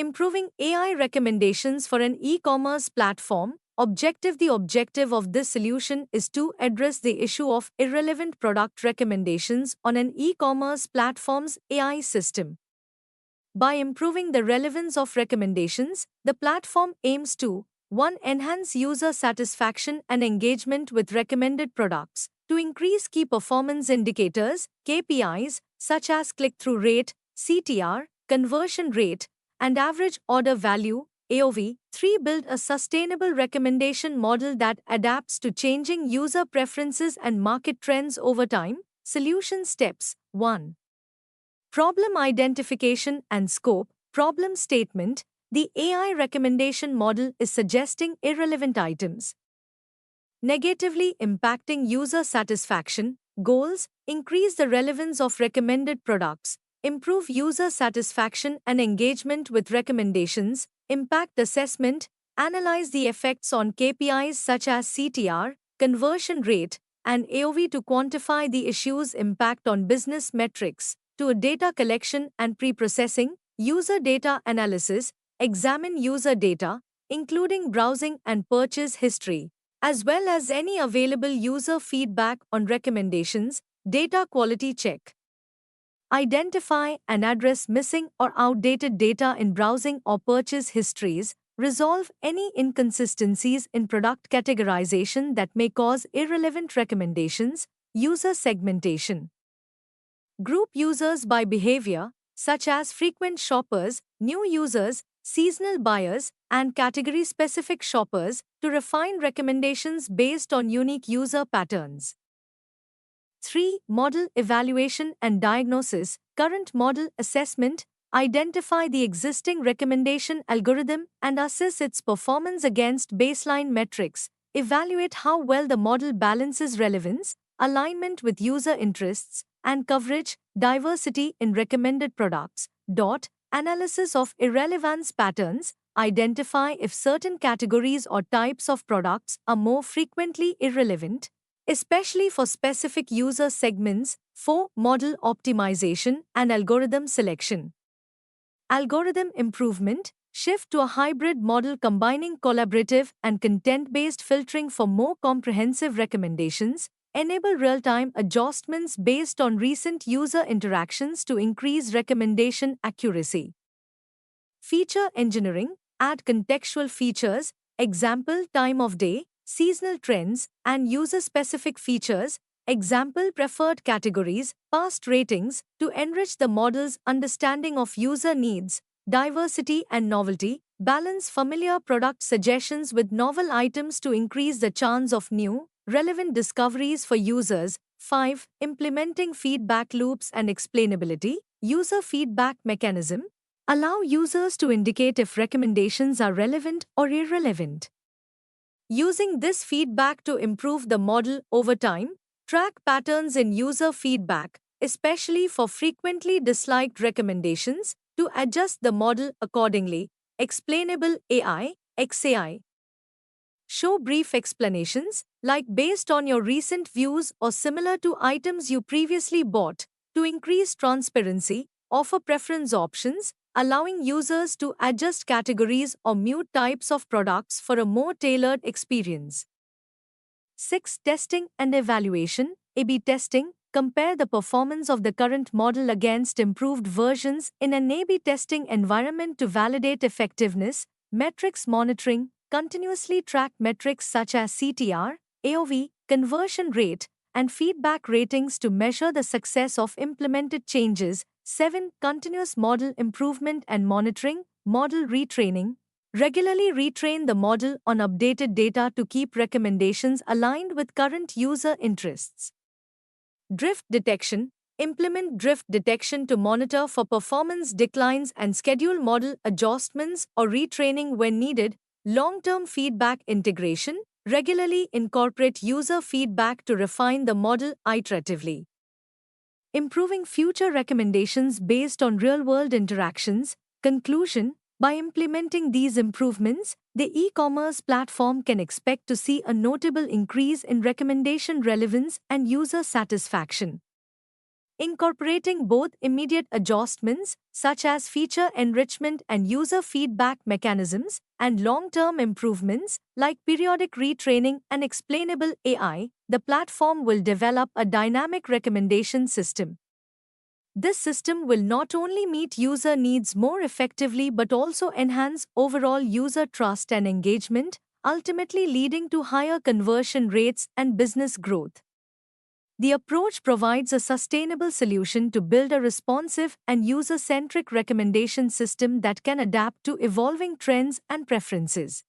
Improving AI recommendations for an e-commerce platform. The objective of this solution is to address the issue of irrelevant product recommendations on an e-commerce platform's AI system. By improving the relevance of recommendations, the platform aims to 1. Enhance user satisfaction and engagement with recommended products. To increase key performance indicators, KPIs, such as click-through rate, CTR, conversion rate, and average order value, AOV. 3. Build a sustainable recommendation model that adapts to changing user preferences and market trends over time. Solution steps. 1. Problem identification and scope. Problem statement. The AI recommendation model is suggesting irrelevant items, negatively impacting user satisfaction. Goals: increase the relevance of recommended products, improve user satisfaction and engagement with recommendations. Impact assessment: analyze the effects on KPIs such as CTR, conversion rate, and AOV to quantify the issue's impact on business metrics. To data collection and pre-processing. User data analysis: examine user data, including browsing and purchase history, as well as any available user feedback on recommendations. Data quality check: identify and address missing or outdated data in browsing or purchase histories. Resolve any inconsistencies in product categorization that may cause irrelevant recommendations. User segmentation: group users by behavior, such as frequent shoppers, new users, seasonal buyers, and category-specific shoppers, to refine recommendations based on unique user patterns. 3. Model evaluation and diagnosis. Current model assessment: identify the existing recommendation algorithm and assess its performance against baseline metrics. Evaluate how well the model balances relevance, alignment with user interests, and coverage. Diversity in recommended products. Analysis of irrelevance patterns: identify if certain categories or types of products are more frequently irrelevant, especially for specific user segments. 4. Model optimization and algorithm selection. Algorithm improvement: shift to a hybrid model combining collaborative and content-based filtering for more comprehensive recommendations. Enable real-time adjustments based on recent user interactions to increase recommendation accuracy. Feature engineering: add contextual features, example time of day, seasonal trends, and user-specific features, example preferred categories, past ratings, to enrich the model's understanding of user needs. Diversity and novelty: balance familiar product suggestions with novel items to increase the chance of new, relevant discoveries for users. 5. Implementing feedback loops and explainability. User feedback mechanism: allow users to indicate if recommendations are relevant or irrelevant. Using this feedback to improve the model over time. Track patterns in user feedback, especially for frequently disliked recommendations, to adjust the model accordingly. Explainable AI, XAI. Show brief explanations, like based on your recent views or similar to items you previously bought, to increase transparency. Offer preference options, allowing users to adjust categories or mute types of products for a more tailored experience. 6. Testing and evaluation. A/B testing: compare the performance of the current model against improved versions in an A/B testing environment to validate effectiveness. Metrics monitoring: continuously track metrics such as CTR, AOV, conversion rate, and feedback ratings to measure the success of implemented changes. 7. Continuous model improvement and monitoring. Model retraining: regularly retrain the model on updated data to keep recommendations aligned with current user interests. Drift detection: implement drift detection to monitor for performance declines and schedule model adjustments or retraining when needed. Long-term feedback integration: regularly incorporate user feedback to refine the model iteratively. Improving future recommendations based on real-world interactions. Conclusion: by implementing these improvements, the e-commerce platform can expect to see a notable increase in recommendation relevance and user satisfaction. incorporating both immediate adjustments, such as feature enrichment and user feedback mechanisms, and long-term improvements, like periodic retraining and explainable AI. The platform will develop a dynamic recommendation system. This system will not only meet user needs more effectively but also enhance overall user trust and engagement, ultimately leading to higher conversion rates and business growth. The approach provides a sustainable solution to build a responsive and user-centric recommendation system that can adapt to evolving trends and preferences.